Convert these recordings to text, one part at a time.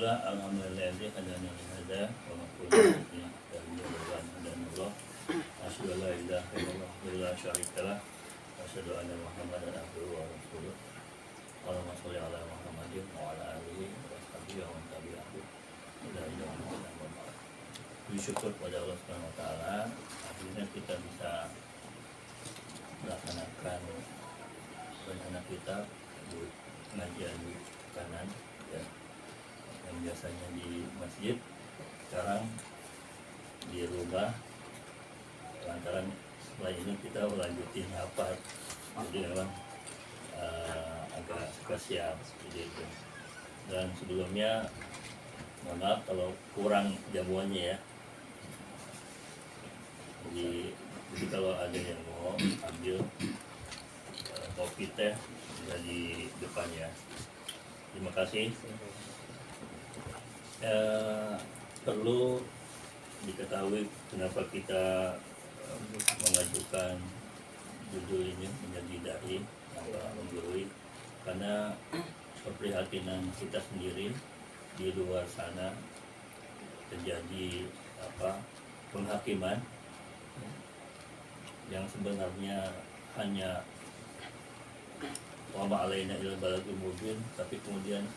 Bismillah, alhamdulillah, hadana li hada wa ma kunna linahtadiya hadana asyhadu an la ilaha illallah wa la syarika lah wa asyhadu anna Muhammadan abduhu wa rasuluh. Allahumma sholli ala Muhammadin wa ala alihi wa sahbihi wa man tabi'ahu ila yaumil qiyamah. Bersyukur pada Allah Subhanahu wa taala, akhirnya kita bisa melaksanakan rencana kita di pengajian di kanan ya, yang biasanya di masjid sekarang dirubah lantaran setelah ini kita melanjutin apa, jadi memang agak spesial gitu. Dan sebelumnya mohon maaf kalau kurang jamuannya ya, jadi kalau ada yang mau ambil kopi teh bisa di depan ya. Terima kasih. Perlu diketahui kenapa kita mengajukan judul ini menjadi dai menggurui, karena keprihatinan kita sendiri di luar sana terjadi penghakiman yang sebenarnya hanya wa ma alaina illa balagul mubin, tapi kemudian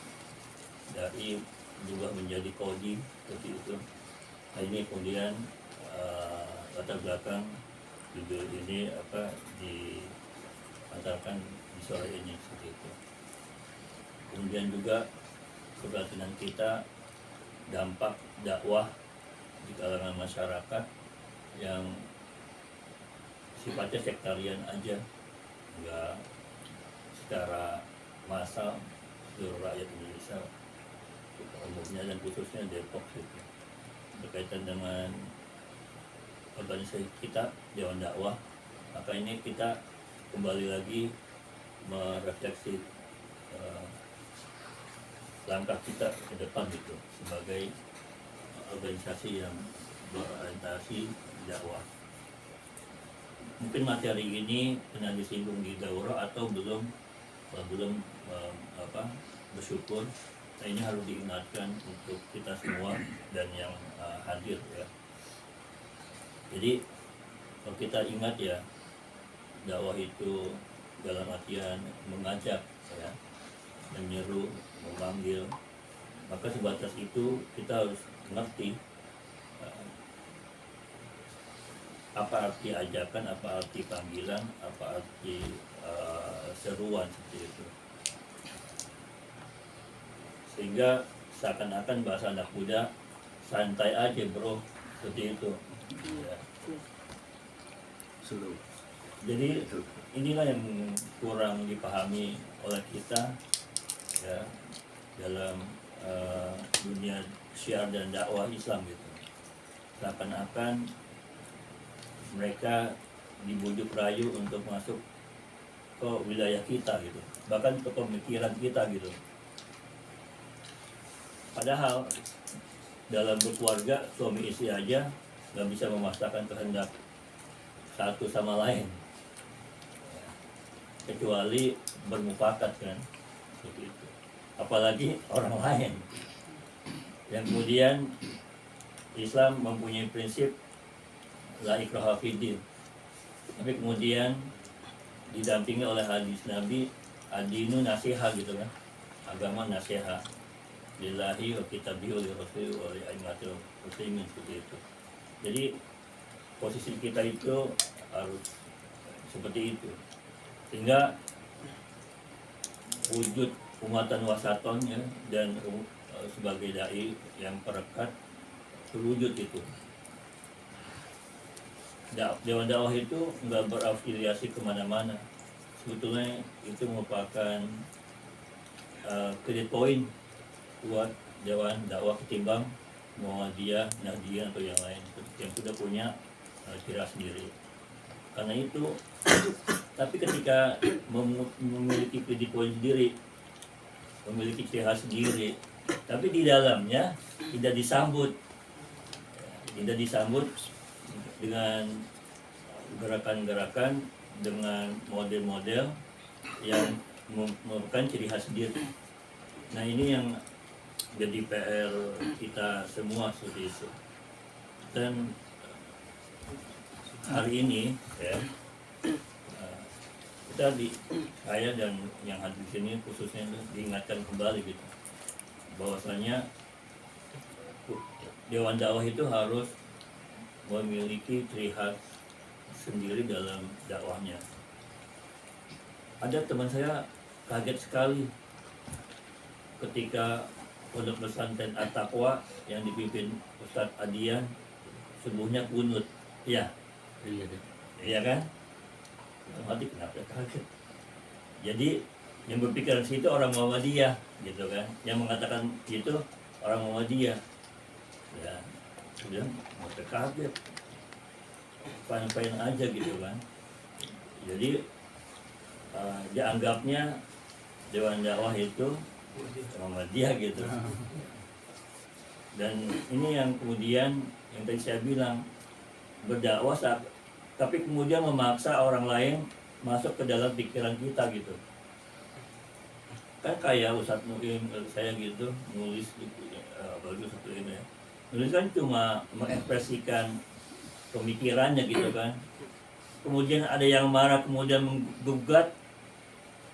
dari juga menjadi kodi seperti itu. Nah ini kemudian latar belakang judul ini diantarkan di sore ini seperti itu. Kemudian juga keprihatinan kita dampak dakwah di kalangan masyarakat yang sifatnya sektarian aja, enggak secara massal seluruh rakyat Indonesia umumnya dan khususnya Depok gitu. Berkaitan dengan organisasi kita Dewan Dakwah, maka ini kita kembali lagi merefleksi langkah kita ke depan gitu sebagai organisasi yang berorientasi dakwah. Mungkin materi ini pernah disinggung di daurah atau belum bersyukur. Nah, ini harus diingatkan untuk kita semua dan yang hadir ya. Jadi kalau kita ingat ya, dakwah itu dalam artian mengajak ya, menyeru, memanggil, maka sebatas itu kita harus mengerti apa arti ajakan, apa arti panggilan, apa arti seruan seperti itu. Sehingga seakan-akan bahasa anak muda, santai aja bro, seperti itu ya. Jadi inilah yang kurang dipahami oleh kita ya dalam dunia syiar dan dakwah Islam gitu. Seakan-akan mereka dibujuk rayu untuk masuk ke wilayah kita gitu, bahkan ke pemikiran kita gitu. Padahal dalam berkeluarga suami istri aja nggak bisa memaksakan kehendak satu sama lain, kecuali bermufakat kan, seperti itu. Apalagi orang lain. Yang kemudian Islam mempunyai prinsip la ikraha fiddin, tapi kemudian didampingi oleh hadis Nabi, ad-dinu nasiha gitu kan, agama nasiha lillahi wa kitabihi wa rasuli wa li aimatil muslimin seperti itu. Jadi posisi kita itu harus seperti itu, sehingga wujud umatan wasaton ya, dan sebagai dai yang perekat terwujud itu. Dewan dakwah itu nggak berafiliasi kemana-mana. Sebetulnya itu merupakan credit point buat Dewan dakwah ketimbang Muhammadiyah, Nahdiyah atau yang lain yang sudah punya kira sendiri. Karena itu, tapi ketika memiliki credit point sendiri, memiliki ciri khas sendiri, tapi di dalamnya tidak disambut dengan gerakan-gerakan, dengan model-model yang merupakan ciri khas sendiri. Nah ini yang jadi PR kita semua seperti itu. Dan hari ini ya, kita saya dan yang hadir di sini khususnya diingatkan kembali gitu bahwasanya Dewan Dakwah itu harus memiliki ciri khas sendiri dalam dakwahnya. Ada teman saya kaget sekali ketika pondok pesantren At-Taqwa yang dipimpin Ustadz Adian subuhnya kunut, iya, iya kan? Mati kenapa kaget? Jadi yang berpikiran situ orang Muhammadiyah gitu kan, yang mengatakan itu orang Muhammadiyah. Ya, kemudian mereka kaget, fine-fine aja gitu kan. Jadi dianggapnya Dewan Dakwah itu Muhammadiyah gitu. Dan ini yang kemudian yang tadi saya bilang berdakwah tapi kemudian memaksa orang lain masuk ke dalam pikiran kita gitu. Kan kayak Ustadz Mu'in saya gitu nulis bagus satu ini ya. Nulis kan cuma mengekspresikan pemikirannya gitu kan. Kemudian ada yang marah kemudian menggugat,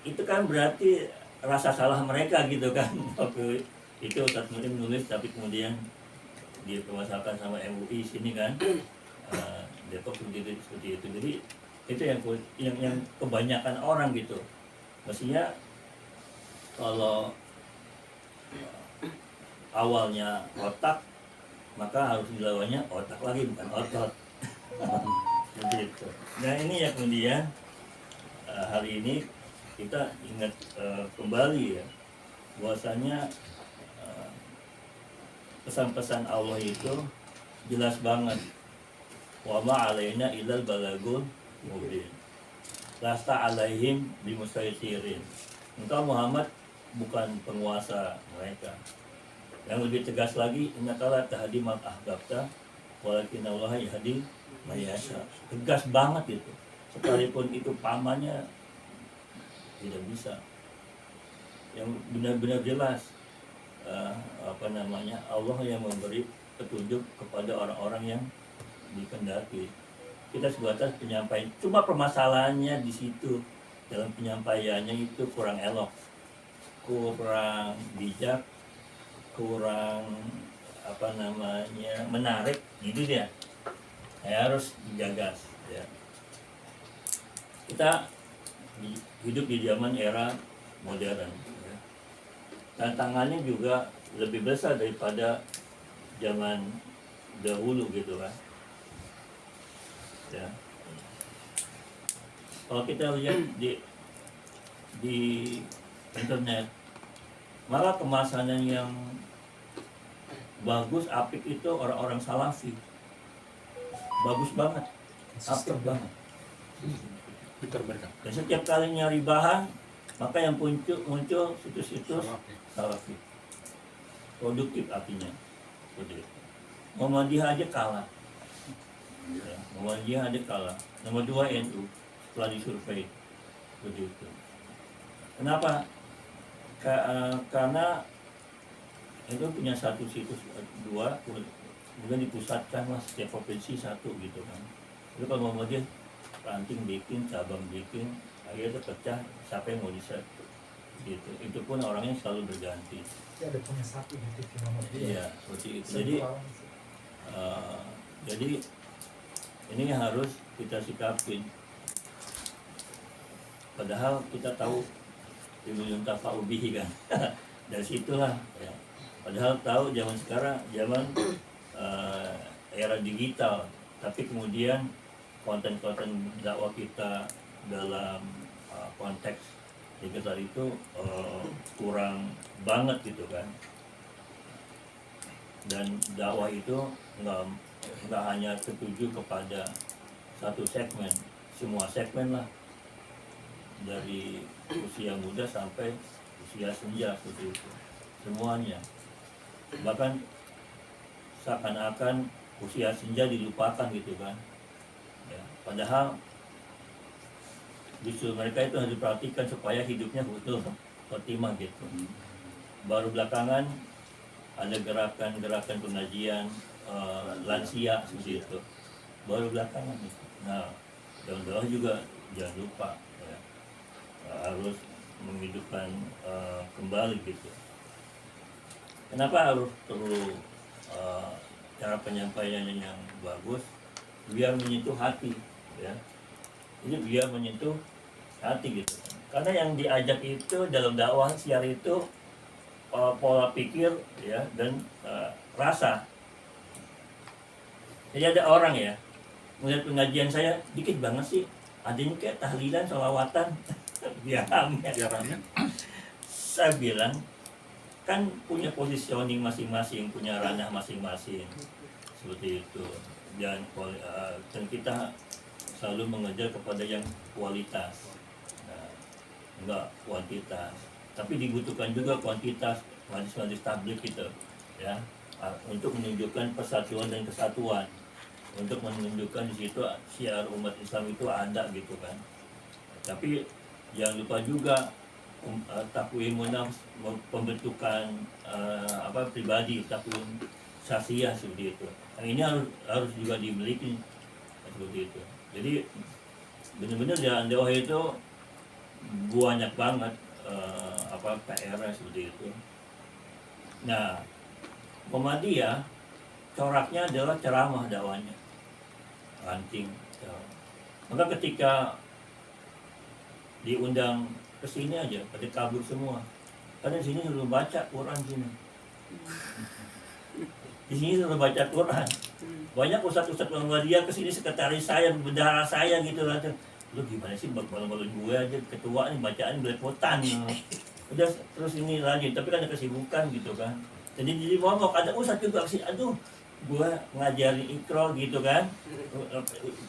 itu kan berarti rasa salah mereka gitu kan. Waktu itu Ustadz Mu'in nulis tapi kemudian dipermasalahkan sama MUI sini kan. Depok seperti itu. Jadi itu yang kebanyakan orang gitu. Mestinya kalau awalnya otak, maka harus dilawannya otak lagi bukan otot. Seperti itu. Nah ini ya kemudian hari ini kita ingat kembali ya bahwasanya pesan-pesan Allah itu jelas banget. Wa ma alaina illal balagul mubin. Lasta alaihim bimusaitirin. Engkau Muhammad bukan penguasa mereka. Yang lebih tegas lagi, innaka la tahdi man ahbabta walakinallaha yahdi man yasha. Tegas banget itu. Sekalipun itu pamannya tidak bisa. Yang benar-benar jelas Allah yang memberi petunjuk kepada orang-orang yang dikehendaki. Kita sebatas penyampaian, cuma permasalahannya di situ dalam penyampaiannya itu kurang elok, kurang bijak, kurang menarik gitu dia. Harus dijaga ya. Kita hidup di zaman era modern ya. Tantangannya juga lebih besar daripada zaman dahulu gitu kan ya. Kalau kita lihat di internet, malah kemasannya yang bagus, apik itu orang-orang salafi, bagus banget, apik banget. Dan setiap kali nyari bahan, maka yang muncul situs-situs salafi, produktif artinya. Muhammadiyah aja kalah. Ya, Muhammadiyah aja kalah. Nomor 2 NU setelah disurvei begitu. Kenapa? Karena itu punya satu situs 2, kemudian dipusatkan lah setiap provinsi 1 gitu kan. Itu kalau Muhammadiyah ranting bikin, cabang bikin, akhirnya pecah, siapa yang mau di-set gitu. Itu pun orangnya selalu berganti. Ya, ada punya satu di TV Muhammadiyah. Iya, seperti itu. Jadi ini harus kita sikapin. Padahal kita tahu ilmu tafa'u bihi kan. Dari situlah ya. Padahal tahu zaman sekarang zaman era digital, tapi kemudian konten-konten dakwah kita dalam konteks digital itu kurang banget gitu kan. Dan dakwah itu nggak hanya tertuju kepada satu segmen, semua segmen lah, dari usia muda sampai usia senja seperti itu, semuanya. Bahkan seakan-akan usia senja dilupakan gitu kan ya. Padahal justru mereka itu harus diperhatikan supaya hidupnya husnul khotimah gitu. Baru belakangan ada gerakan-gerakan pengajian lansia seperti itu, baru belakangan itu. Nah, daun-daun juga jangan lupa ya, harus menghidupkan kembali gitu. Kenapa harus perlu cara penyampaiannya yang bagus? Biar menyentuh hati ya. Ini biar menyentuh hati gitu. Karena yang diajak itu dalam dakwah siar itu pola pikir ya dan rasa. Jadi ada orang ya melihat pengajian saya dikit banget sih, adanya kayak tahlilan, sholawatan, biar rame. Saya bilang kan punya positioning masing-masing, punya ranah masing-masing seperti itu. Dan kita selalu mengejar kepada yang kualitas, enggak kuantitas. Tapi dibutuhkan juga kuantitas majlis-majlis tabligh gitu ya, untuk menunjukkan persatuan dan kesatuan, untuk menunjukkan di situ syiar umat Islam itu ada gitu kan. Tapi jangan lupa juga takwim nafs, pembentukan pribadi, takwim sasiyah seperti itu. Yang ini harus juga dimiliki seperti itu. Jadi benar-benar jalan dakwah itu banyak banget PR seperti itu. Nah, Muhammadiyah coraknya adalah ceramah dakwahnya, ranting. Maka ketika diundang ke sini aja pada kabur semua, karena di sini sudah baca Quran sini. Di sini sudah baca Quran. Banyak ustadz-ustadz Muhammadiyah kesini, sekretaris saya, bendahara saya gitu lah. Lu gimana sih malu-malu gue aja ketua nih, bacaan belepotan. Udah terus ini lanjut, tapi kan ada kesibukan gitu kan. Jadi ngomong, ada ustadz juga sih, aduh gue ngajarin ikro gitu kan,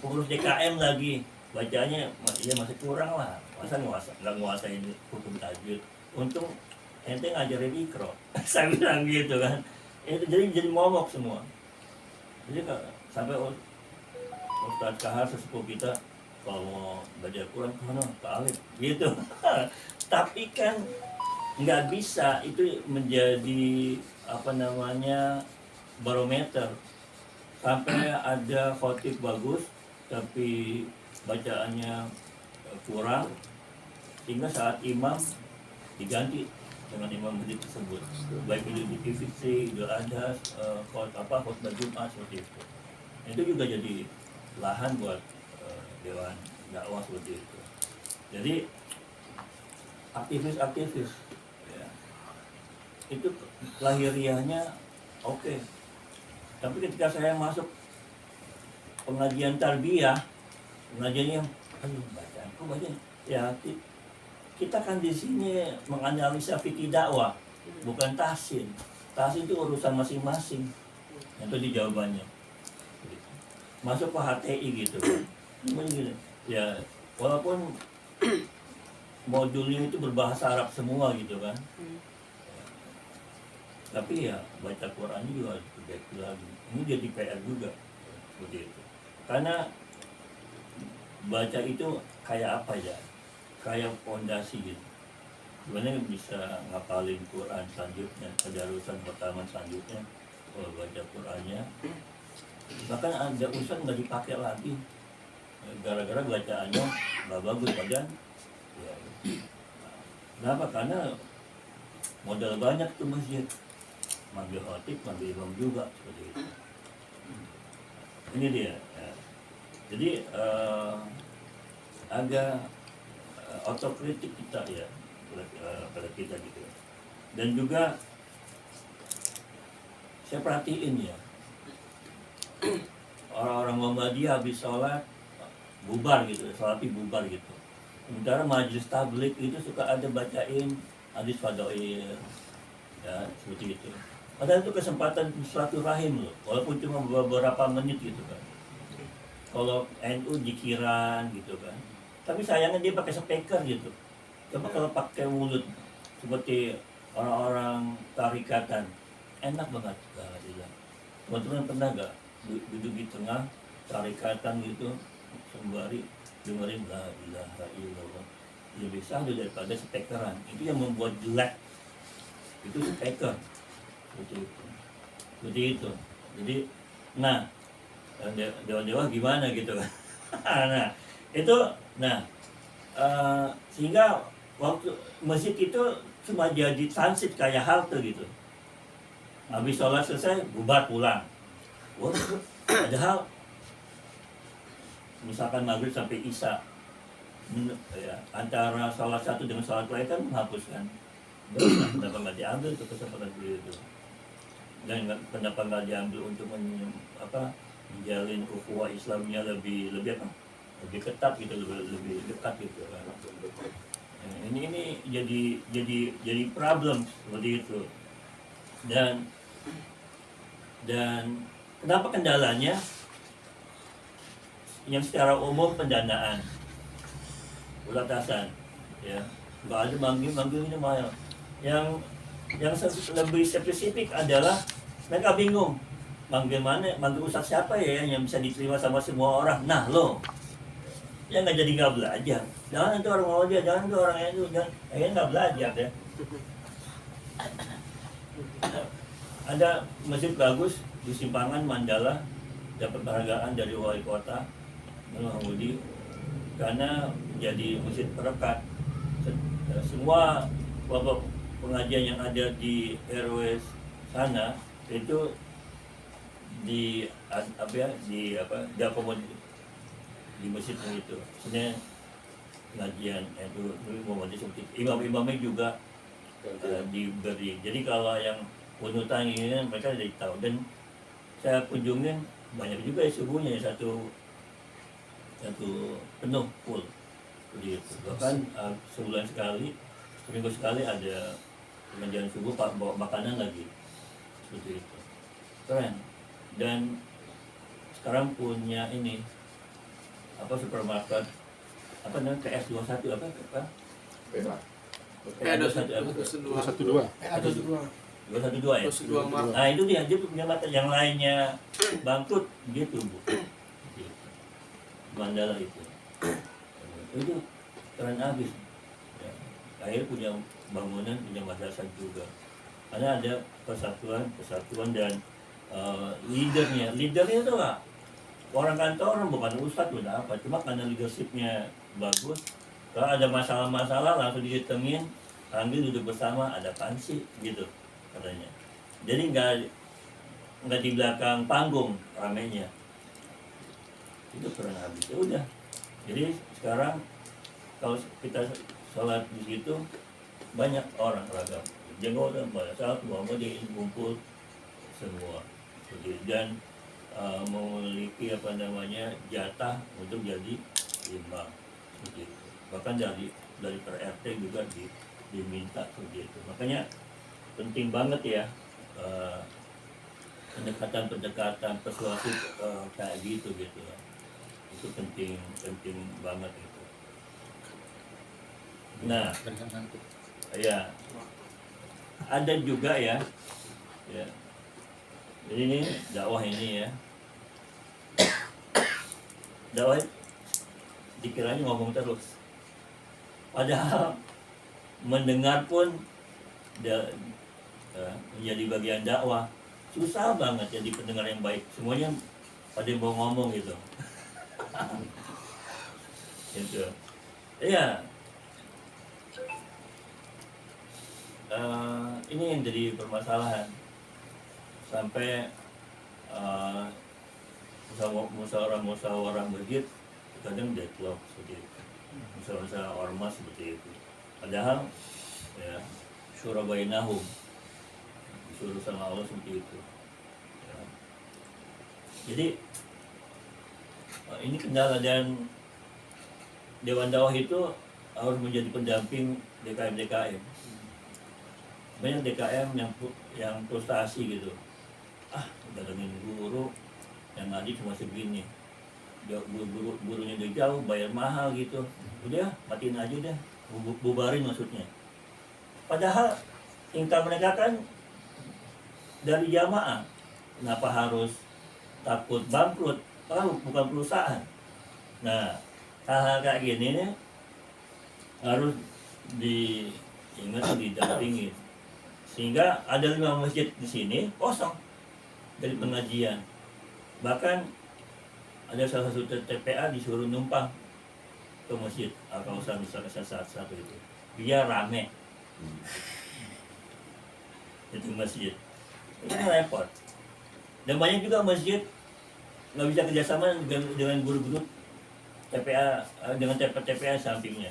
pengurus DKM lagi, bacanya ya masih kurang lah, masa nggak nguasain hukum tajwid, untung ente ngajarin ikro. Saya bilang gitu kan. Itu jadi momok semua. Jadi sampai Ustadz Kahar sesepuh kita kalau mau baca Quran kemana? Ke Alif gitu. Tapi kan nggak bisa itu menjadi barometer. Sampai ada khotib bagus tapi bacaannya kurang, sehingga saat imam diganti dengan imam masjid tersebut, baik itu di PVC, Idul Adha, khutbah Jumat seperti itu. Itu juga jadi lahan buat dewan dakwah seperti itu. Jadi aktivis ya, itu lahiriahnya oke. Tapi ketika saya masuk pengajian tarbiyah, pengajiannya bacaan ya, kita kan di sini menganalisa fikih dakwah, bukan tahsin. Tahsin itu urusan masing-masing. Itu di jawabannya. Masuk ke HTI gitu. Ya, walaupun modulnya itu berbahasa Arab semua gitu kan. Tapi ya baca Qurannya juga harus diperbaiki lagi. Ini jadi PR juga seperti itu. Karena baca itu kayak apa ya? Kayak fondasi gitu. Gimana bisa ngapalin Quran selanjutnya, tadarusan pertama selanjutnya, kalau baca Qurannya. Bahkan ada ustaz nggak dipakai lagi, gara-gara bacaannya nggak bagus padahal. Ya. Kenapa? Karena modal banyak tuh masjid, manggil khotib, manggil imam juga seperti itu. Ini dia. Ya. Jadi agak otokritik kita ya pada kita gitu. Dan juga saya perhatiin ya, orang-orang Muhammadiyah habis sholat bubar gitu, sholatnya bubar gitu. Sementara majelis tabligh itu suka ada bacain hadis fadail ya seperti itu. Padahal itu kesempatan silaturahim loh, walaupun cuma beberapa menit gitu kan. Kalau NU jikiran gitu kan. Tapi sayangnya dia pakai speaker gitu. Coba kalau pakai mulut seperti orang-orang tarikatan, enak banget. Teman-teman pernah gak duduk di tengah tarikatan gitu, sembari dengerin la ilaha illallah, lebih sahdu daripada speakeran. Itu yang membuat jelek, itu speaker. seperti itu. Jadi, nah, dewa-dewa gimana gitu kan? Nah, itu, nah, sehingga waktu masjid itu cuma jadi transit kayak halte gitu. Habis sholat selesai, bubar pulang. Waduh, padahal misalkan maghrib sampai isya, ya, antara sholat satu dengan sholat lain kan menghapuskan. Kenapa nggak diambil itu kesempatan itu? Dan kenapa nggak diambil untuk menjalin ukhuwah Islamnya lebih ketat gitu, lebih dekat gitu kan? Ini jadi problem seperti itu. Dan kenapa kendalanya? Yang secara umum pendanaan, ulatasan, ya, nggak ada manggil ini mahal. Yang lebih spesifik adalah mereka bingung manggil ustadz siapa ya yang bisa diterima sama semua orang. Nah lo, ya nggak belajar. Jangan itu orang mau dia, jangan itu orang itu, akhirnya nggak belajar ya. Ada masjid bagus di Simpangan Mandala, dapat penghargaan dari wali kota Mahmudi karena jadi masjid perekat. Semua kelompok pengajian yang ada di RW sana itu diakomodir di masjid itu. Sebenarnya pengajian itu seperti imam-imamnya juga diberi. Jadi kalau yang punutan ini mereka sudah tahu, dan saya kunjungin banyak juga subuhnya satu penuh full begitu. Bahkan sebulan sekali, seminggu sekali ada pengajian subuh bawa makanan lagi seperti itu. Keren. Dan sekarang punya ini supermarket KS21 212 ya. Nah itu dia punya mata, yang lainnya bangkrut gitu Bu. Mandala itu keren habis ya. Akhirnya punya bangunan, punya madrasah juga karena ada persatuan dan leadernya itu nggak orang kantoran, bukan ustadz udah apa, cuma karena leadershipnya bagus. Kalau ada masalah langsung didatengin, ambil duduk bersama, ada apaan sih gitu katanya. Jadi nggak di belakang panggung ramenya. Itu keren habis. Ya udah. Jadi sekarang kalau kita sholat di situ banyak orang ragam. Jenggotan pada saat Muhammadiyah kumpul semua. Dan memiliki jatah untuk jadi imam begitu. Bahkan dari per RT juga diminta begitu. Makanya penting banget ya pendekatan persuasif kayak gitu ya. Itu penting banget itu. Nah, ya ada juga ya. Jadi ini dakwah ini ya. Dakwah dikiranya ngomong terus. Padahal mendengar pun menjadi bagian dakwah. Susah banget jadi pendengar yang baik. Semuanya pada mau ngomong gitu. Gitu. Iya. Ini yang jadi permasalahan. Sampai musyawarah masjid kadang deadlock seperti itu, musyawarah ormas seperti itu. Padahal ya syura bainahum, disuruh sama Allah seperti itu ya. Jadi ini kendala, dan Dewan Dakwah itu harus menjadi pendamping DKM. Banyak DKM yang frustasi gitu, datangin guru yang ngaji cuma segini, gurunya udah jauh, bayar mahal gitu, udah matiin aja deh, bubarin maksudnya. Padahal income mereka kan dari jamaah, kenapa harus takut bangkrut? Kalau bukan perusahaan. Nah, hal-hal kayak gini harus diingat, didampingi Sehingga ada 5 masjid di sini kosong dari pengajian. Bahkan ada salah satu TPA disuruh numpang ke masjid Al-Kausar misalnya saat satu itu. Biar rame itu masjid. Itu repot. Dan banyak juga masjid nggak bisa kerjasama dengan guru-guru TPA dengan TPA sampingnya.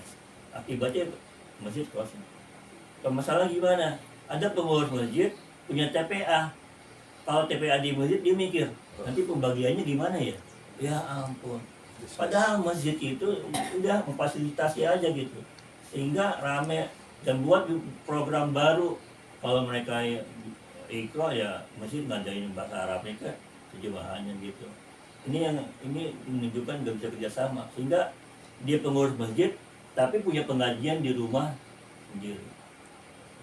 Akibatnya masjid kosong. Masalah gimana? Ada pengurus masjid punya TPA. Kalau TPA di masjid dia mikir nanti pembagiannya gimana ya? Ya ampun. Padahal masjid itu udah memfasilitasi aja gitu, sehingga rame dan buat program baru. Kalau mereka ikro ya masjid ngadain bahasa Arabnya kan terjemahannya gitu. Ini menunjukkan nggak bisa kerjasama, sehingga dia pengurus masjid tapi punya pengajian di rumah sendiri.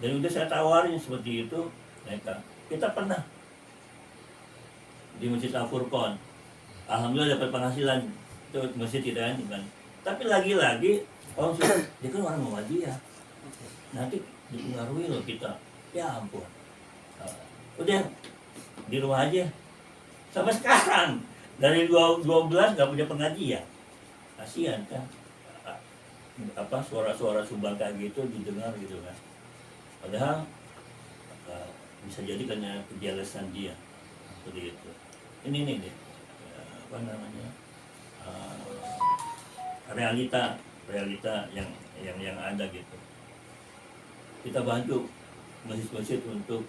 Dan udah saya tawarin seperti itu mereka. Kita pernah di Masjid Al-Furqon, alhamdulillah dapat penghasilan itu masjid kita kan. Tapi lagi-lagi kalau dia kan orang Muhammadiyah, nanti dipengaruhi loh kita. Ya ampun. Udah di rumah aja. Sampai sekarang dari 12 nggak punya pengajian. Kasihan kan. Suara-suara sumbang kayak gitu didengar gitu kan. Padahal bisa jadi karena kejelasan dia seperti itu. Ini nih realita yang ada gitu. Kita bantu masjid-masjid untuk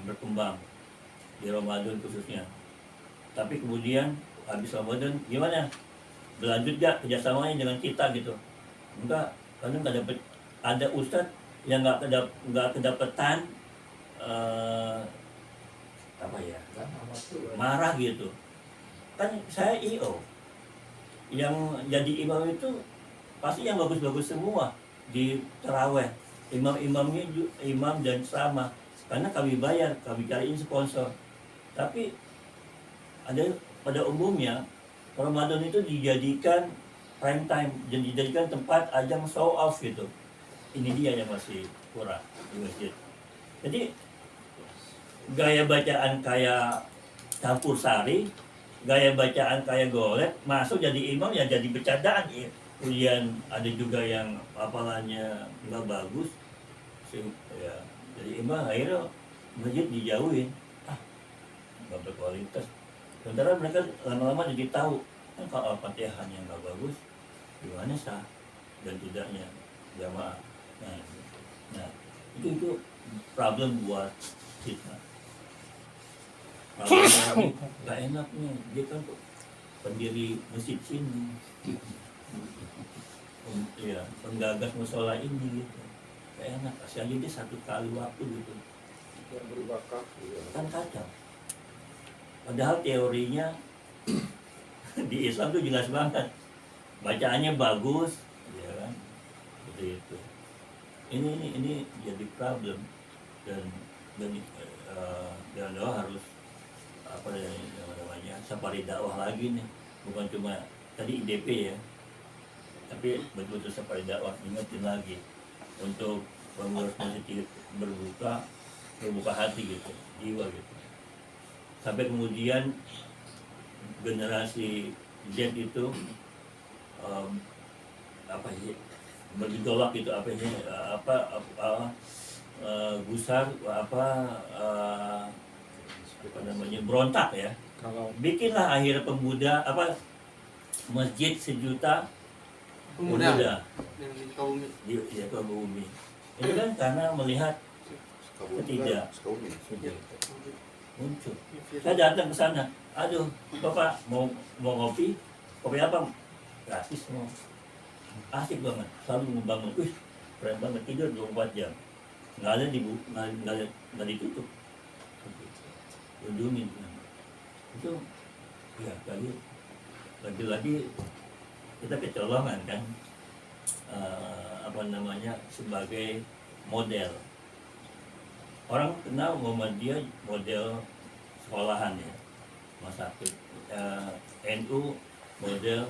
berkembang di Ramadan khususnya. Tapi kemudian habis Ramadan gimana? Berlanjut gak kerjasamanya dengan kita gitu? Enggak, karena nggak dapet. Ada ustadz yang nggak kedapetan marah gitu. Kan saya IO yang jadi imam itu pasti yang bagus-bagus semua di taraweh. Imam-imamnya imam dan sama, karena kami bayar, kami cariin sponsor. Tapi ada pada umumnya Ramadan itu dijadikan prime time, dan dijadikan tempat ajang show off gitu. Ini dia yang masih kurang di masjid. Jadi gaya bacaan kayak campur sari, gaya bacaan kayak golek, masuk jadi imam ya jadi bercandaan ya. Kemudian ada juga yang hafalannya nggak bagus, ya jadi imam akhirnya masjid dijauhin, nggak berkualitas. Sementara mereka lama-lama jadi tahu kan kalau Al-Fatihahnya nggak bagus, gimana sah dan tidaknya jamaah. Nah itu problem buat kita. Kalau nggak enak nih, dia kan pendiri masjid sini, ya penggagas musola ini gitu. Nggak enak, kasih aja dia 1 kali waktu gitu. Yang berbakat. Kan kacau. Padahal teorinya di Islam tuh jelas banget, bacaannya bagus, ya kan, seperti itu. Ini jadi problem dan harus apa namanya safari dakwah lagi nih, bukan cuma tadi IDP ya, tapi betul-betul safari dakwah. Ingetin lagi untuk pengurus masjid berbuka hati gitu, jiwa gitu, sampai kemudian generasi Z itu bergejolak gitu, gusar berontak ya. Kalau Bikinlah akhirnya pemuda masjid 1 juta pemuda yang di Kaumi. di Sukabumi. Ini kan karena melihat ketidak muncul. Saya datang ke sana, aduh bapak mau kopi apa? Gratis semua. Asik banget, selalu membangun. Keren banget, tidur 24 jam. Nggak ditutup. Kunjungin. Itu ya lagi-lagi kita kecolongan kan, sebagai model. Orang kenal Muhammadiyah model sekolahan ya, masa NU model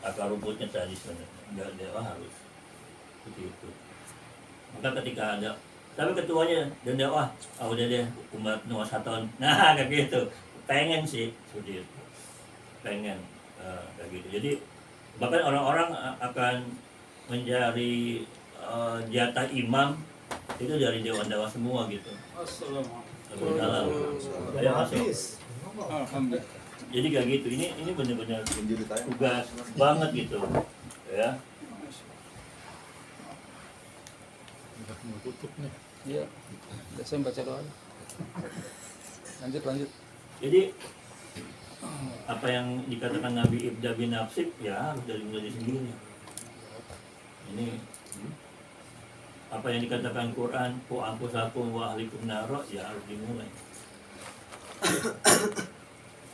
akar rumputnya tradisional, nggak harus seperti itu. Maka ketika ada Tapi ketuanya dan dia wah, udah deh umat Noah 1 tahun. Nah, kayak gitu. Pengen sih seperti itu. Pengen kayak gitu. Jadi bahkan orang-orang akan mencari jatah imam itu dari Dewan Dakwah semua gitu. Assalamualaikum. Dalam. Ayo masuk. Habis. Alhamdulillah. Jadi kayak gitu. Ini benar-benar tugas banget gitu. Ya. Udah mau tutup nih. Iya. Saya baca doa. Lanjut. Jadi apa yang dikatakan Nabi Ibda bin Nafsik ya harus dari diri sendiri. Ini apa yang dikatakan Quran, ku anfusakum wa ahlikum naro, ya harus dimulai.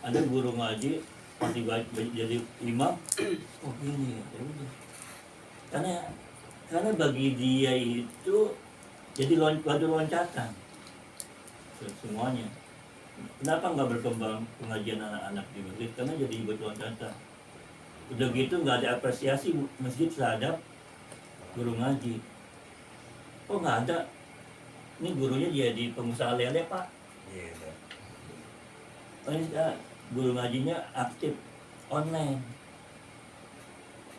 Ada guru ngaji pasti jadi imam, oh gini ya udah. Karena bagi dia itu jadi batu loncatan semuanya. Kenapa nggak berkembang pengajian anak-anak di masjid? Karena jadi batu loncatan. Udah gitu nggak ada apresiasi masjid terhadap guru ngaji. Oh nggak ada. Ini gurunya jadi pengusaha lele pak. Gitu. Oh, ini guru ngajinya aktif online.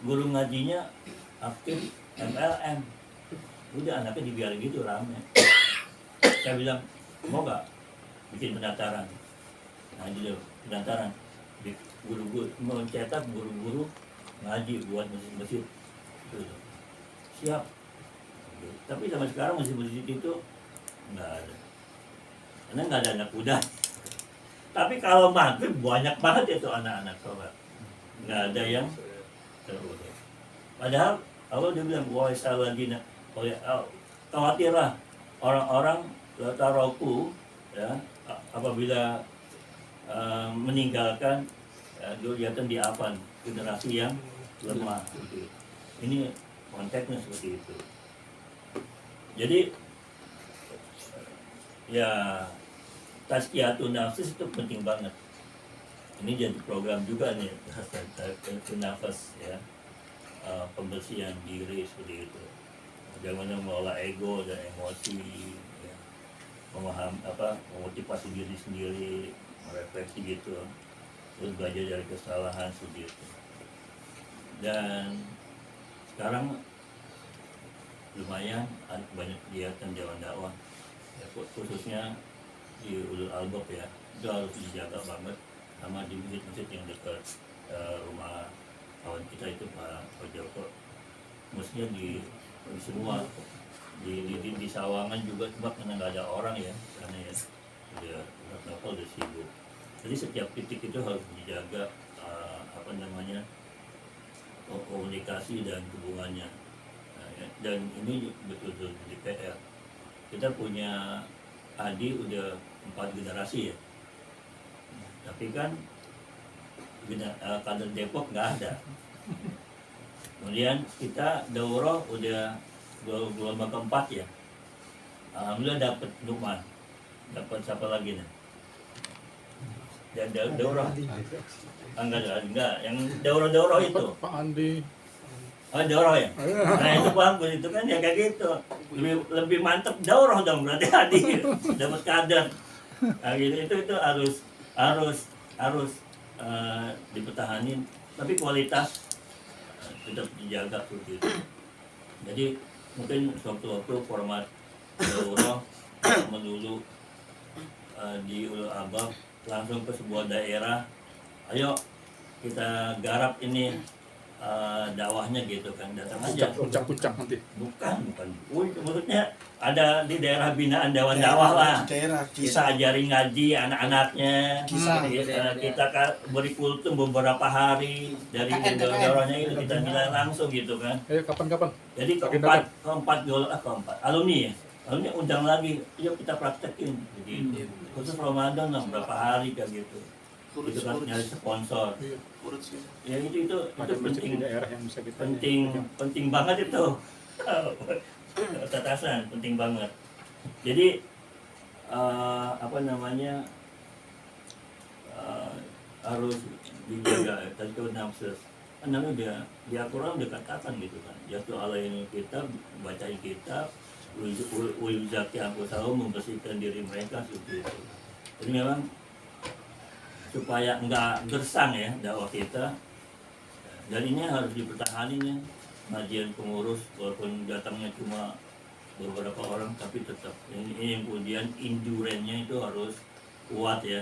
Guru ngajinya aktif MLM. Udah anaknya dibiarin gitu rame. Saya bilang mau nggak bikin pendaftaran? Nah gitu pendaftaran. Guru-guru mau cetak guru-guru ngaji buat masjid-masjid. Gitu. Siap. Tapi sampai sekarang masjid-masjid itu nggak ada. Karena nggak ada anak muda. Tapi kalau maghrib banyak banget itu anak-anak sholat. Nggak ada yang terurus. Padahal Allah dia bilang wahai saladina, khawatirlah orang-orang taroku ya apabila meninggalkan duriatan di afan generasi yang lemah. Gitu. Ini konteksnya seperti itu. Jadi ya tazkiyatun nafs itu penting banget. Ini jadi program juga nih tazkiyatun nafs ya, pembersihan diri seperti itu. Bagaimana mengelola ego dan emosi, ya. Memotivasi diri sendiri, merefleksi gitu, terus belajar dari kesalahan seperti itu. Dan sekarang lumayan ada banyak kegiatan Dewan Dakwah ya, khususnya di Ulul Albab ya, itu harus dijaga banget sama di masjid-masjid yang dekat rumah kawan kita itu Pak Joko. Mestinya di semua di Sawangan juga, cuma karena nggak ada orang ya, karena ya udah sibuk. Jadi setiap titik itu harus dijaga komunikasi dan hubungannya. Dan ini betul-betul di PR. Kita punya Adi udah 4 generasi ya, tapi kan kader Depok nggak ada. Kemudian kita Daurah udah gelombang keempat ya. Alhamdulillah dapat Nukman, dapat siapa lagi nih? Dan Daurah enggak, yang Daurah itu. Pak Andi. Oh, daurah ya? Nah itu bagus, itu kan ya kayak gitu. Lebih mantep daurah dong, berarti hadir dapat kader. Nah, gitu, itu harus dipertahanin, tapi kualitas tetap dijaga seperti itu. Jadi mungkin suatu format daurah dulu di Ulul Albab langsung ke sebuah daerah. Ayo kita garap ini dakwahnya gitu kan, datang aja. Puncak-puncak nanti. Bukan. Maksudnya ada di daerah binaan Dewan Dakwah lah. Kita ajari ngaji anak-anaknya. Kita beri kultum beberapa hari dari dakwahnya itu kita nilai langsung gitu kan. Ayo kapan-kapan. Jadi keempat alumni ya. Alumni undang lagi, yuk kita praktekin. Jadi khusus Ramadan lah berapa hari kayak gitu. Itu kan nyari sponsor. Ya itu penting, daerah yang bisa kita penting banget itu. Tatasan penting banget. Jadi harus dijaga tazkiyatun nafs. Karena udah di Al-Quran udah katakan gitu kan. Jatuh alaihil kitab, bacain kitab, Uyuzaki aku selalu membersihkan diri mereka seperti itu. Jadi memang supaya enggak gersang ya dakwah kita, dan ini harus dipertahankan ya, kajian pengurus walaupun datangnya cuma beberapa orang tapi tetap ini yang kemudian endurance-nya itu harus kuat ya,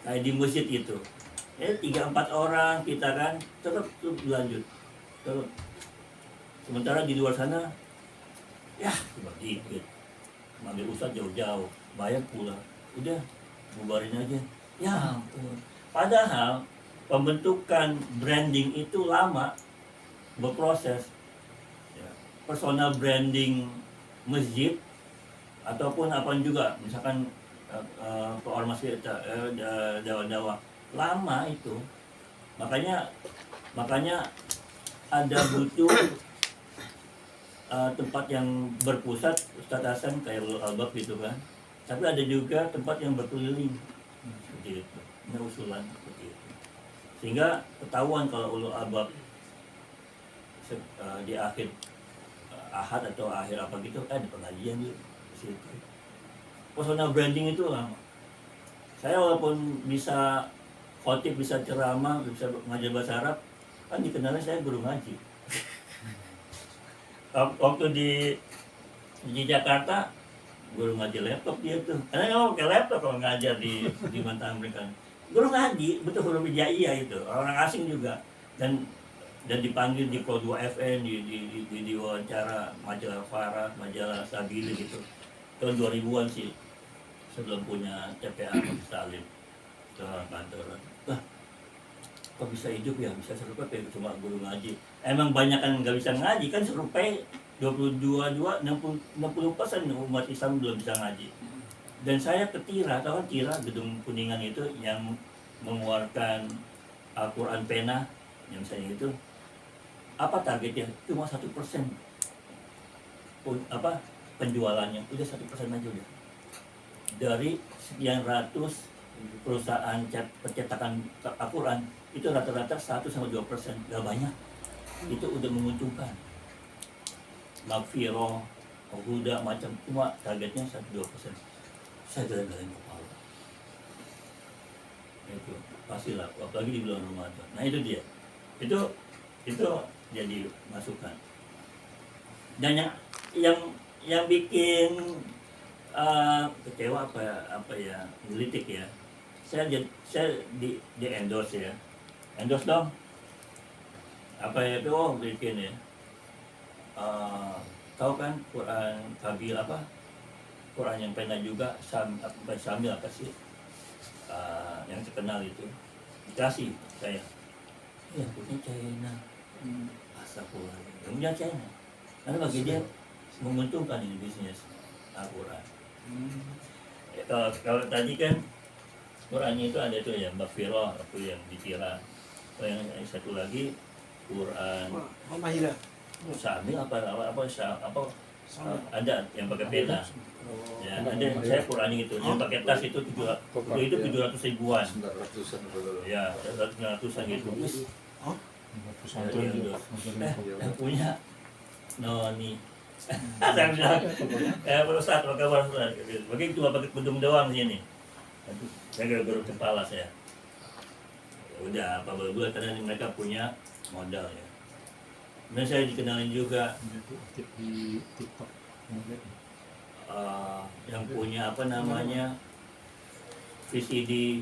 kayak di masjid itu 3-4 orang kita kan tetap berlanjut terus, sementara di luar sana ya cuma dikit, manggil ustadz jauh-jauh, bayar pula, udah bubarin aja. Ya ampun. Padahal pembentukan branding itu lama berproses. Ya, personal branding masjid ataupun apa juga, misalkan ormas kita dakwah lama itu. Makanya ada butuh tempat yang berpusat Ustadz Hasan kayak Ulul Albab gitu kan. Tapi ada juga tempat yang berkeliling. Seperti itu. Ini usulan seperti itu. Sehingga ketahuan kalau Ulul Albab di akhir ahad atau akhir apa gitu di pengajian di situ. Personal branding itu lama. Saya walaupun bisa khotib, bisa ceramah, bisa ngajar bahasa Arab, kan dikenalnya saya guru ngaji. Waktu di Jakarta guru ngaji laptop dia tuh, karena nggak mau pakai laptop kalau ngajar di mata mereka. Guru ngaji betul huruf hijaiyah itu, orang asing juga, dan dipanggil di Pro 2 FM, di wawancara majalah Farah, majalah Sabili gitu, tahun 2000-an sih, sebelum punya TPA Salim, itu orang kantoran. Lah, kok bisa hidup ya, bisa survei cuma guru ngaji. Emang banyak kan nggak bisa ngaji kan, survei 60% umat Islam belum bisa ngaji. Dan saya ke Tira, tahu kan Tira, gedung Kuningan itu yang mengeluarkan Al-Quran pena, yang saya itu, apa targetnya? Cuma 1% penjualannya, udah 1% aja udah. Dari sekian ratus perusahaan percetakan Al-Quran, itu rata-rata 1-2%, gak banyak. Itu udah menguntungkan. Magfirah, Huda, macam, cuma targetnya 1-2%. Saya jalan-jalan kepala. Itu pastilah, apalagi di bulan Ramadan. Nah itu dia. Itu jadi masukan. Dan yang bikin kecewa apa ya, gelitik ya. Saya di endorse ya. Endorse dong. Apa ya itu bikin ya. Tahu kan Quran Kabil apa? Quran yang pena juga sambil apa sih? Yang terkenal itu dikasih saya. Ya punya China. Astagfirullah. Punya China. Karena bagi dia menguntungkan ini bisnis Al-Quran. Kalau tadi kan Qurannya itu ada tuh yang Magfirah, itu yang dikira. Yang satu lagi Quran Sambil apa ada yang pakai pena. Ya, ada saya Qurani itu, yang pakai tas itu 700 ribuan. Ya, 900-an gitu. Yang punya Noni. Saya bilang, Ustaz, apa kabar Ustaz? Bagi cuma pakai gedung doang sini. Saya garuk kepala saya. Udah, apa buat karena mereka punya modal ya. Dan saya dikenalin juga di TikTok. Yang punya apa namanya VCD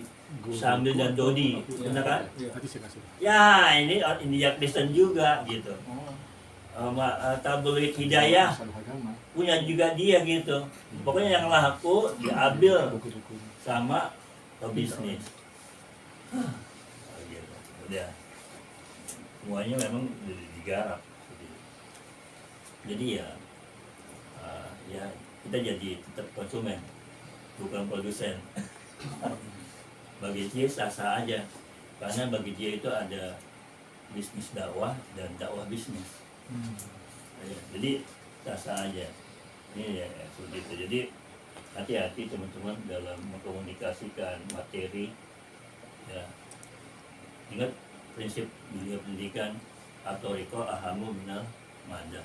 Sambil dan Dodi, benar kan? Tadi saya kasih. Ya ini India Kristen juga gitu. Tabloid Hidayah punya juga dia gitu. Pokoknya yang laku diambil sama pebisnis. Gitu. Udah. Semuanya memang digarap. Jadi ya kita jadi tetap konsumen, bukan produsen. Bagi dia sah-sah aja, karena bagi dia itu ada bisnis dakwah dan dakwah bisnis. Jadi sah-sah aja. Ini ya seperti itu. Jadi hati-hati teman-teman dalam mengkomunikasikan materi. Ya, ingat prinsip dunia pendidikan atau riko ahamu minal madar.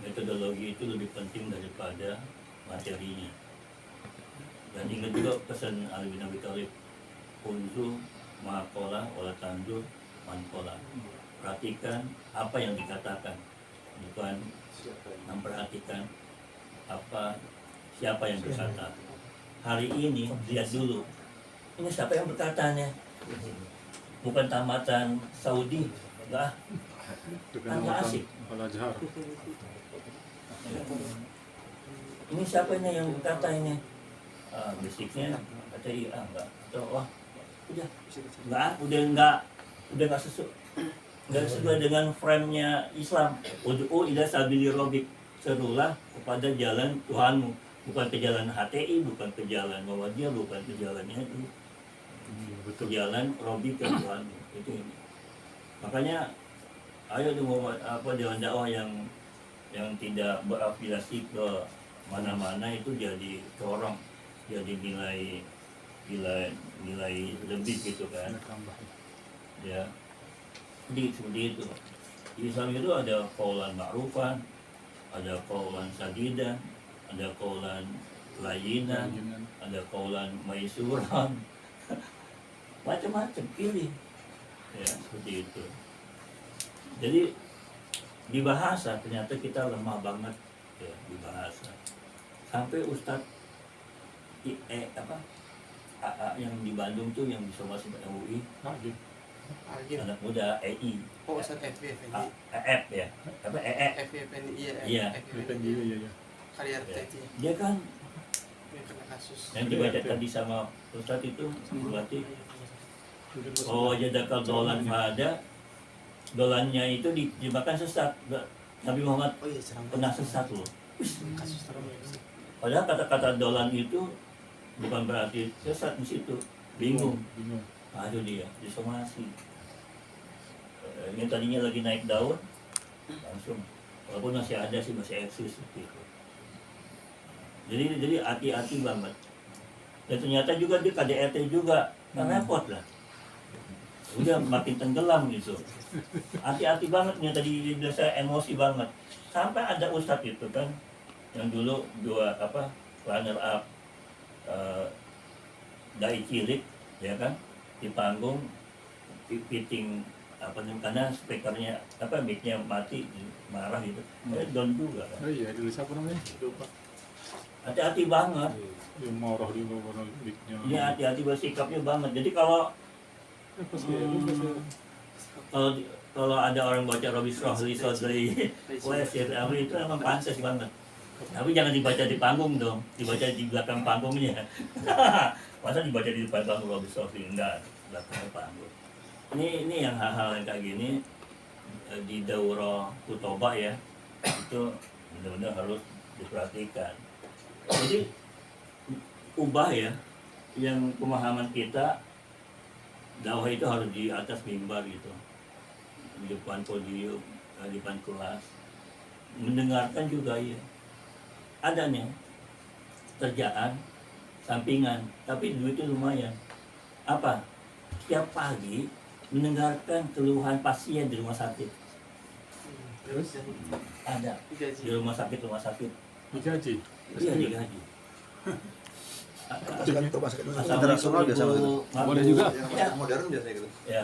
metodologi itu lebih penting daripada materinya. Dan ingat juga pesan Ali bin Abi Thalib, unzu maqala wala tanzu manqala. Perhatikan apa yang dikatakan, bukan memperhatikan siapa yang berkata. Hari ini lihat dulu, ini siapa yang berkatanya, bukan tamatan Saudi, enggak, kan nggak asik. Al-Azhar. Ini siapa ini yang berkata ini? Basicnya kata iya enggak, atau wah udah nggak sesuai dengan frame-nya Islam. Ud'u ila sabili rabbik, serulah kepada jalan Tuhanmu, bukan ke jalan HTI, bukan ke jalan Muhammadiyah, bukan ke jalannya itu, ke jalan Rabbik ke Tuhanmu. Itu ini. Makanya ayo jalan dakwah yang tidak berafiliasi ke mana-mana itu jadi corong, jadi nilai lebih gitu kan. Tambah. Ya, jadi seperti itu. Di Islam itu ada qaulan ma'rufan, ada qaulan sadidan, ada qaulan layinan, ada qaulan maisuran, macam-macam, pilih. Ya, seperti itu. Jadi di bahasa ternyata kita lemah banget ya, di bahasa. Sampai Ustadz AA yang di Bandung tuh yang disomasi MUI, anak muda EI, Oh, Ustaz Effendi. EF ya, apa EE, Effendi, Iya. Iya. Karya ya. arsitektur Dia kan yang kena kasus. yang dibaca tadi sama Ustadz itu berarti oh jadakal dolan pada dolannya itu dimakan sesat. Nabi Muhammad Oh iya, serang pernah sesat loh. kasus terang. Padahal kata-kata dolan itu bukan berarti sesat di situ, bingung. Nah, itu dia disomasi. Ini tadinya lagi naik daun, langsung walaupun masih ada sih, masih eksis gitu. Jadi hati-hati banget. Dan ternyata juga dia KDRT juga, kan repot lah. Udah makin tenggelam gitu. Hati-hati banget nih, tadi saya emosi banget. Sampai ada ustadz itu kan yang dulu runner up dai cilik ya kan, di panggung fitting karena speakernya mic-nya mati, marah gitu. Down juga kan. Oh iya, dulu siapa namanya? Hati-hati banget. Yang marah juga warna mic-nya. Ini hati-hati bersikapnya banget. Jadi kalau kalau ada orang baca Robi Srohli Sodri Wesir Amri itu emang pantas banget. Tapi jangan dibaca di panggung dong, dibaca di belakang panggungnya. Masa dibaca di depan panggung Robi Srohli? Enggak, belakang panggung. Ini yang hal-hal yang kayak gini di daurah Kutoba ya, itu benar-benar harus diperhatikan. Jadi ubah ya, yang pemahaman kita dakwah itu harus di atas mimbar gitu, di depan podium, di depan kelas, mendengarkan juga ya. Ada nih kerjaan sampingan, tapi duitnya lumayan. Apa? Setiap pagi mendengarkan keluhan pasien di rumah sakit. Terus Ada di rumah sakit Digaji. iya digaji. Kan rumah sakit Assalamualaikum, internasional biasa Ibu. gitu. Boleh juga. Yang modern biasanya gitu. Ya.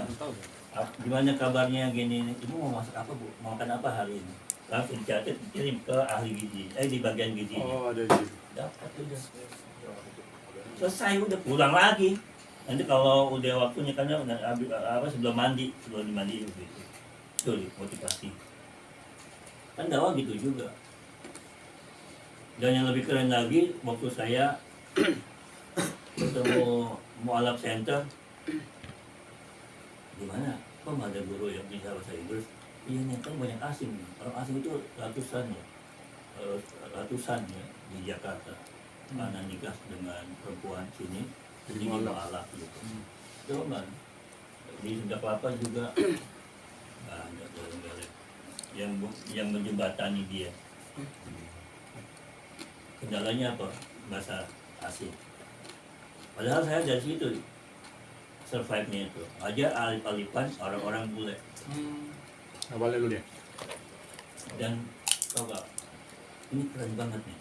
Gimana kabarnya gini? Ibu mau masak apa, Bu? Mau makan apa hari ini? Langsung dicatat, kirim ke ahli gizi. Di bagian gizi. Oh, ada sih. Dapat udah. Selesai udah pulang lagi. Nanti kalau udah waktunya karena sebelum dimandi gitu. Itu motivasi. Kan dakwah gitu juga. Dan yang lebih keren lagi, waktu saya ketemu Mu'alaf Center, gimana? Kok nggak ada guru yang bisa bahasa Inggris? Iya nih, kan banyak asing. Orang asing itu ratusan ya di Jakarta. Karena nikah dengan perempuan sini, Jadi jadi mu'alaf. mu'alaf gitu. Cuman di Sunda Kelapa juga banyak bareng-bareng yang menjembatani dia. Kendalanya apa? Bahasa asing. Padahal saya dari situ survive-nya itu. Aja alif-alifan orang-orang bule. Awalnya dulu ya. Dan tau gak, ini keren banget nih.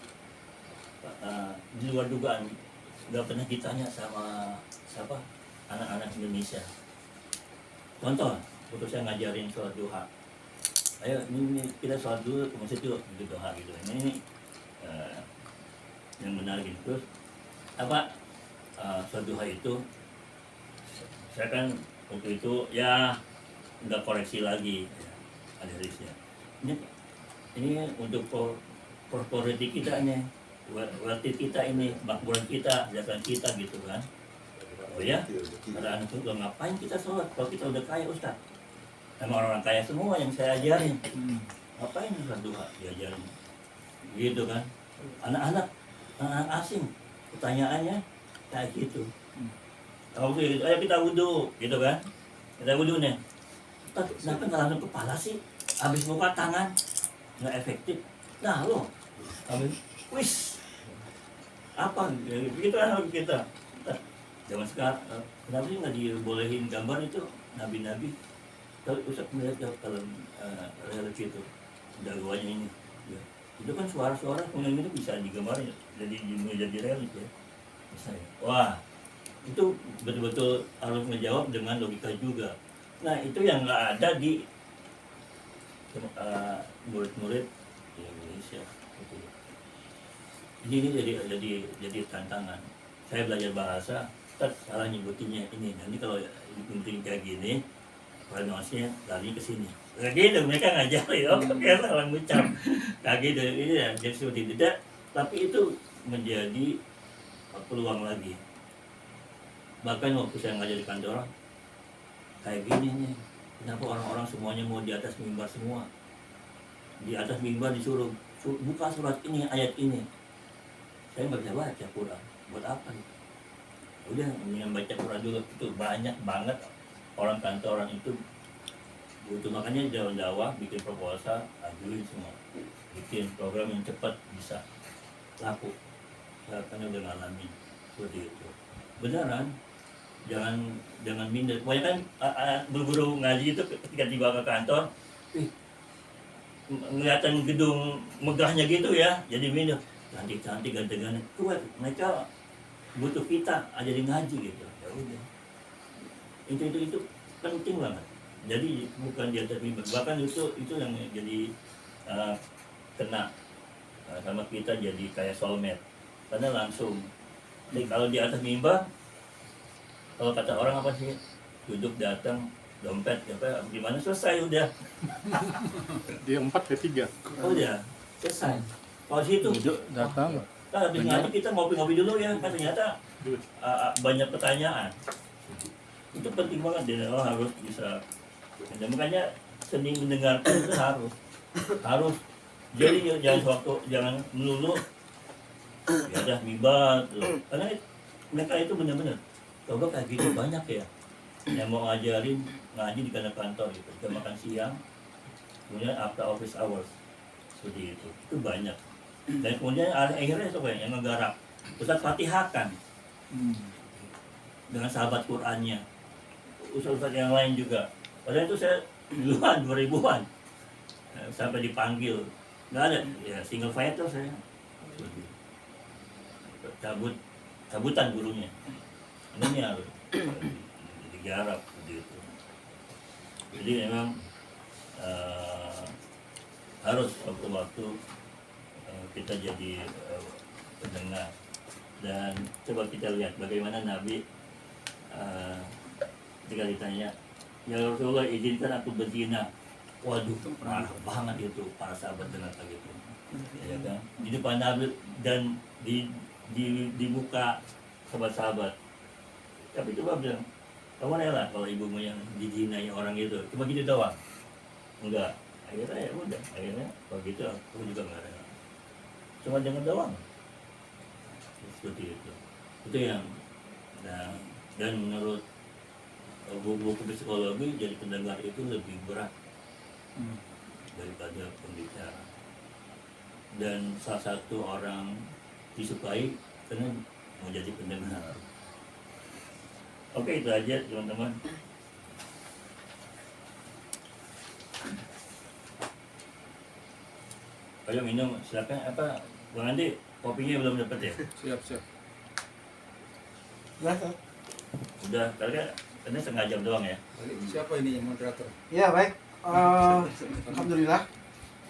Di luar dugaan, nggak pernah ditanya sama siapa anak-anak Indonesia. Contoh, waktu saya ngajarin sholat duha, ayo ini kita sholat dulu ke masjid dulu, gitu doa gitu. Ini yang benar gitu. Terus apa sholat duha itu, saya kan waktu itu ya nggak koreksi lagi, ya, ada hadisnya. Ini untuk properti kita nih, wealthy kita ini, makmuran kita, zakat kita gitu kan. Oh ya, kata anak itu, ngapain kita sholat kalau kita udah kaya Ustaz? Emang orang kaya semua yang saya ajarin. Ngapain sholat duha diajarin? Gitu kan. Anak-anak asing, pertanyaannya kayak gitu. Kalau gitu, ayo kita wudhu, gitu kan. Kita wudhu nih. Kenapa nggak langsung kepala sih? Habis muka tangan, nggak efektif. Nah lo, habis, wis, apa? Begitu kan kita. Zaman sekarang, kenapa sih nggak dibolehin gambar itu nabi-nabi? Kalau Ustaz melihat kalau reality itu dakwanya ini, ya. Itu kan suara-suara kemudian itu bisa digambarin, jadi reality ya. Misalnya, wah itu betul-betul harus menjawab dengan logika juga. Nah itu yang nggak ada di murid-murid di Indonesia. Ini jadi tantangan. Saya belajar bahasa, salah nyebutinnya ini. Nanti kalau penting kayak gini, pronunciasinya lari ke sini. Kayak gitu mereka ngajarin, kayak salah ngucap. Kayak gitu ini ya, jadi seperti tidak. Tapi itu menjadi peluang lagi. Bahkan waktu saya ngajar di kantor, kayak gini nih. Kenapa orang-orang semuanya mau di atas mimbar semua? Di atas mimbar disuruh buka surat ini, ayat ini. Saya nggak bisa baca Quran. Buat apa nih? Udah mendingan baca Quran dulu. Itu banyak banget orang kantoran itu butuh, makanya dakwah bikin proposal, ajuin semua, bikin program yang cepat bisa laku. Saya kan udah ngalamin seperti itu. Beneran, jangan minder. Pokoknya kan buru-buru ngaji itu ketika tiba ke kantor, ngeliatan gedung megahnya gitu ya, jadi minder. Cantik-cantik, ganteng-ganteng. Kuat, mereka butuh kita ajarin ngaji gitu. Ya udah. Itu penting banget. Jadi bukan di atas mimbar, bahkan itu yang jadi kena sama kita, jadi kayak soulmate. Karena langsung. Jadi kalau di atas mimbar, kalau kata orang apa sih, duduk datang dompet apa gimana, selesai udah. Dia 4 ke 3. Oh udah selesai. Kalau situ Duduk datang. habis ngaji kita ngopi-ngopi dulu ya, kan ternyata banyak pertanyaan. Itu penting banget, dan orang harus bisa. Dan makanya seni mendengarkan itu harus. Jadi jangan melulu ya dah mimbar tuh. Karena mereka itu benar-benar coba kayak gitu banyak ya yang mau ngajarin ngaji di kantor gitu, kita makan siang kemudian after office hours seperti itu banyak. Dan kemudian akhirnya siapa yang menggarap Ustaz Fatihah kan dengan sahabat Qur'annya, Ustaz yang lain juga. Padahal itu saya duluan 2000-an sampai dipanggil nggak ada ya, single fighter saya cabutan gurunya. Ini harus digarap begitu. Jadi memang harus waktu-waktu kita jadi pendengar. Dan coba kita lihat bagaimana Nabi ketika ditanya, ya Rasulullah izinkan aku berzina. Waduh, marah banget itu para sahabat dengar gitu. Ya kan? Di depan Nabi dan di muka sahabat-sahabat. Tapi coba bilang, kamu rela kalau ibumu yang dizinai orang itu? Cuma gitu doang? Enggak. Akhirnya ya udah. Akhirnya kalau gitu aku juga nggak rela. Cuma jangan doang. Seperti itu. Itu yang dan menurut buku psikologi, jadi pendengar itu lebih berat daripada pembicara. Dan salah satu orang disukai karena mau jadi pendengar. Oke, itu aja teman-teman. Ayo minum, silakan. Apa Bang Andi, kopinya belum dapat ya? Siap, siap. Nah, Ustaz. Udah, karena ini setengah jam doang ya. Siapa ini yang moderator? Ya baik. Alhamdulillah